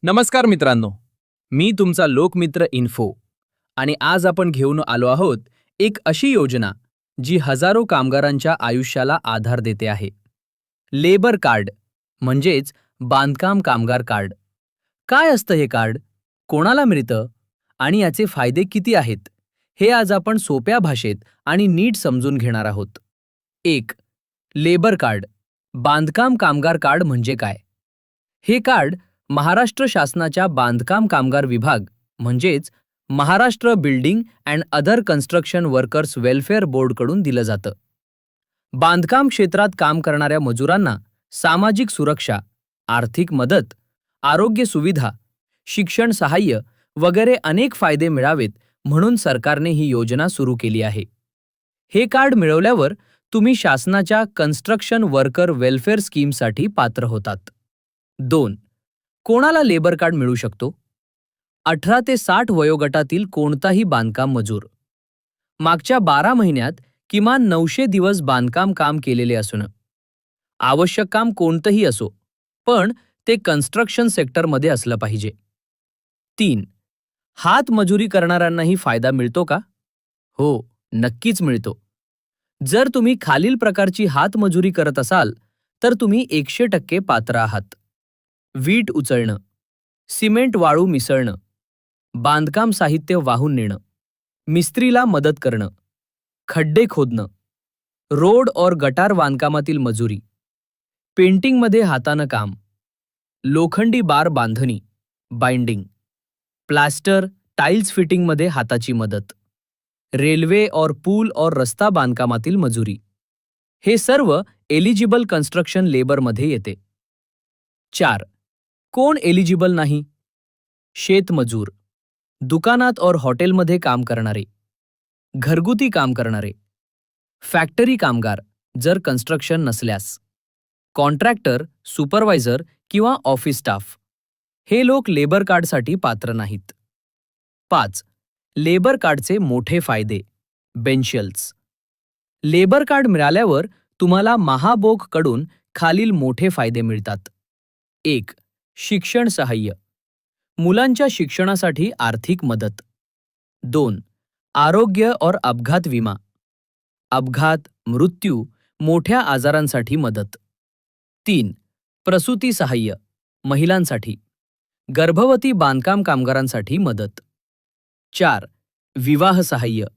नमस्कार मित्रांनो, मी तुमचा लोकमित्र इन्फो आणि आज आपण घेऊन आलो आहोत एक अशी योजना जी हजारो कामगारांच्या आयुष्याला आधार देते आहे. लेबर कार्ड म्हणजेच बांधकाम कामगार कार्ड. काय असतं हे कार्ड, कोणाला मिळतं आणि याचे फायदे किती आहेत, हे आज आपण सोप्या भाषेत आणि नीट समजून घेणार आहोत. 1. Labour card. बांधकाम कामगार कार्ड म्हणजे काय? हे कार्ड महाराष्ट्र शासनाच्या बांधकाम कामगार विभाग म्हणजेच Maharashtra building and other construction workers welfare बोर्डकडून दिलं जातं. बांधकाम क्षेत्रात काम करणाऱ्या मजुरांना सामाजिक सुरक्षा, आर्थिक मदत, आरोग्य सुविधा, शिक्षण सहाय्य वगैरे अनेक फायदे मिळावेत म्हणून सरकारने ही योजना सुरू केली आहे. हे कार्ड मिळवल्यावर तुम्ही शासनाच्या कन्स्ट्रक्शन वर्कर वेलफेअर स्कीमसाठी पात्र होतात. 2. कोणाला लेबर कार्ड मिळू शकतो? 18 ते 60 वयोगटातील कोणताही बांधकाम मजूर. मागच्या 12 महिन्यात किमान 900 दिवस बांधकाम काम केलेले असणं. आवश्यक काम कोणतंही असो, पण ते कन्स्ट्रक्शन सेक्टरमध्ये असलं पाहिजे. 3. हातमजुरी करणाऱ्यांनाही फायदा मिळतो का? हो, नक्कीच मिळतो. जर तुम्ही खालील प्रकारची हातमजुरी करत असाल तर तुम्ही 100% पात्र आहात. वीट उचलणं, सिमेंट वाळू मिसळणं, बांधकाम साहित्य वाहून नेणं, मिस्त्रीला मदत करणं, खड्डे खोदणं, रोड और गटार बांधकामातील मजुरी, पेंटिंगमध्ये हातानं काम, लोखंडी बार बांधणी बाइंडिंग, प्लास्टर टाइल्स फिटिंगमध्ये हाताची मदत, रेल्वे और पूल और रस्ता बांधकामातील मजुरी. हे सर्व एलिजिबल कन्स्ट्रक्शन लेबरमध्ये येते. 4. कोण एलिजिबल नाही? शेतमजूर, दुकानात और हॉटेलमध्ये काम करणारे, घरगुती काम करणारे, फॅक्टरी कामगार जर कन्स्ट्रक्शन नसल्यास, कॉन्ट्रॅक्टर, सुपरवायझर किंवा ऑफिस स्टाफ. हे लोक लेबर कार्डसाठी पात्र नाहीत. 5. लेबर कार्डचे मोठे फायदे. बेनिफिट्स. लेबर कार्ड मिळाल्यावर तुम्हाला महाबोगकडून खालील मोठे फायदे मिळतात. 1. शिक्षण सहाय्य. मुलांच्या शिक्षणासाठी आर्थिक मदत. 2. आरोग्य और अपघात विमा. अपघात, मृत्यू, मोठ्या आजारांसाठी मदत. 3. प्रसूती सहाय्य. महिलांसाठी. गर्भवती बांधकाम कामगारांसाठी मदत. 4. विवाह सहाय्य.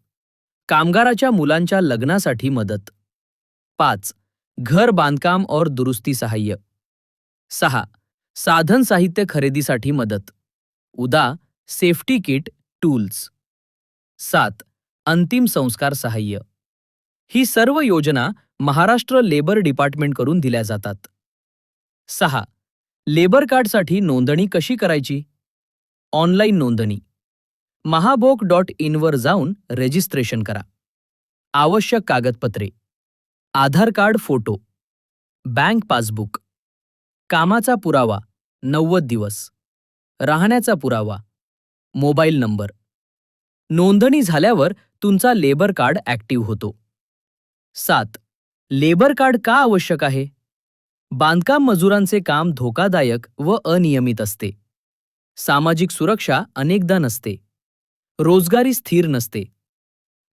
कामगाराच्या मुलांच्या लग्नासाठी मदत. 5. घर बांधकाम और दुरुस्ती सहाय्य. 6. साधन साहित्य खरेदीसाठी मदत. उदा सेफ्टी किट, टूल्स. 7. अंतिम संस्कार सहाय्य. ही सर्व योजना महाराष्ट्र लेबर डिपार्टमेंटकडून दिल्या जातात. 6. लेबर कार्डसाठी नोंदणी कशी करायची? ऑनलाईन नोंदणी. महाबोग.in वर जाऊन रजिस्ट्रेशन करा. आवश्यक कागदपत्रे: आधार कार्ड फोटो, बँक पासबुक, कामाचा पुरावा 90 दिवस, राहण्याचा पुरावा, मोबाईल नंबर. नोंदणी झाल्यावर तुमचा लेबर कार्ड ॲक्टिव्ह होतो. 7. लेबर कार्ड का आवश्यक आहे? बांधकाम मजुरांचे काम धोकादायक व अनियमित असते. सामाजिक सुरक्षा अनेकदा नसते. रोजगारी स्थिर नसते.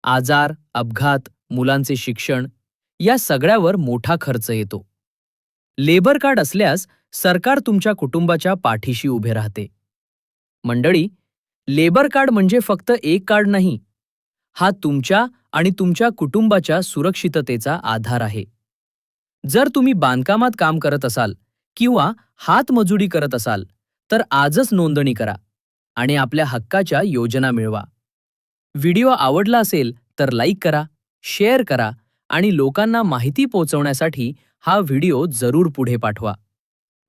आजार, अपघात, मुलांचे शिक्षण या सगळ्यावर मोठा खर्च येतो. लेबर कार्ड असल्यास सरकार तुमच्या कुटुंबाच्या पाठीशी उभे राहते. मंडळी, लेबर कार्ड म्हणजे फक्त एक कार्ड नाही. हा तुमच्या आणि तुमच्या कुटुंबाच्या सुरक्षिततेचा आधार आहे. जर तुम्ही बांधकामात काम करत असाल किंवा हातमजुरी करत असाल तर आजच नोंदणी करा आणि आपल्या हक्काच्या योजना मिळवा. व्हिडिओ आवडला असेल तर लाईक करा, शेअर करा आणि लोकांना माहिती पोहोचवण्यासाठी हा व्हिडिओ जरूर पुढे पाठवा.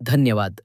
धन्यवाद.